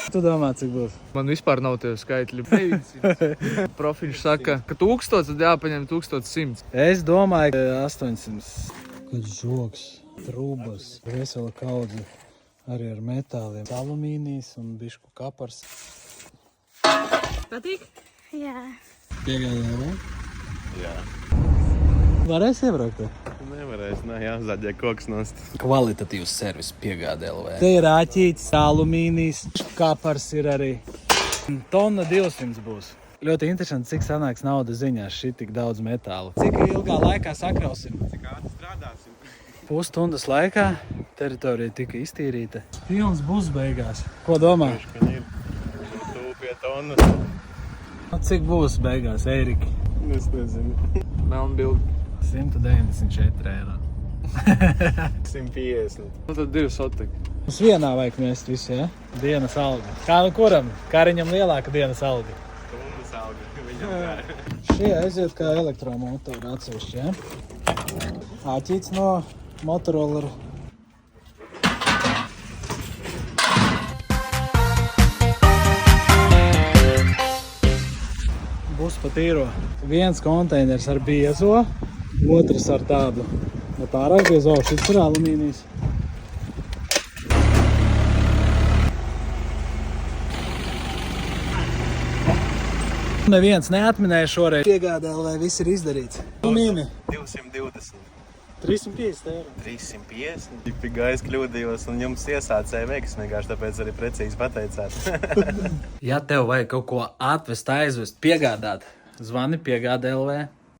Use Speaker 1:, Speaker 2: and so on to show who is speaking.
Speaker 1: Tu domā, cik būs?
Speaker 2: Man vispār nav tie skaitļi. 900. Profiņš saka, ka 1000, tad jāpaņem 1100.
Speaker 1: Es domāju, ka 800. Kāds žoks, trūbas, vesela kaudze arī ar metāliem. Alumīnijas un bišku kapars.
Speaker 3: Patīk?
Speaker 4: Jā.
Speaker 1: Piegādāja, ne?
Speaker 5: Jā.
Speaker 1: Varēs iebraukt?
Speaker 5: Nevarēs, jāzaļie koks nost.
Speaker 1: Kvalitatīvs servis piegāda LV. Te ir āķītis, alumīnijas, kapars ir arī. Tonna 200 būs. Ļoti interesanti, cik sanāks naudas ziņās šī tik daudz metālu. Cik ilgā laikā sakrausim?
Speaker 5: Cik ātri strādāsim?
Speaker 1: Pusstundas laikā teritorija tika iztīrīta. Pilns būs beigās. Ko domā?
Speaker 5: Ka ir tūpie tonnas.
Speaker 1: Cik būs beigās, Ēriki?
Speaker 5: Es nezinu.
Speaker 2: Melnbildi.
Speaker 1: 194 eiro.
Speaker 5: 150.
Speaker 2: Nu tad 2 soteki.
Speaker 1: Mums vienā vajag mest visu, ja? Dienas alga. Kā nu kuram? Kariņam lielāka dienas alga.
Speaker 5: Stundas alga. Viņam tā.
Speaker 1: Šie aiziet kā elektromotori atsevišķi, ja? Āķīts no Motorola. Būs pa tīro. Viens konteiners ar biezo, otrs ar tādu pārāk biezo, šis ir alumīnijas. Neviens neatminēja šoreiz. Piegādēl, vai viss ir izdarīts. Alumīni.
Speaker 5: 220.
Speaker 1: 350 eiro.
Speaker 5: 350. Tik pie gaisa kļūdījos un jums iesācēja veiksmīgāši, tāpēc arī precīzi pateicāt.
Speaker 1: Ja tev vajag kaut ko atvest, aizvest, piegādāt, zvani Piegāde LV.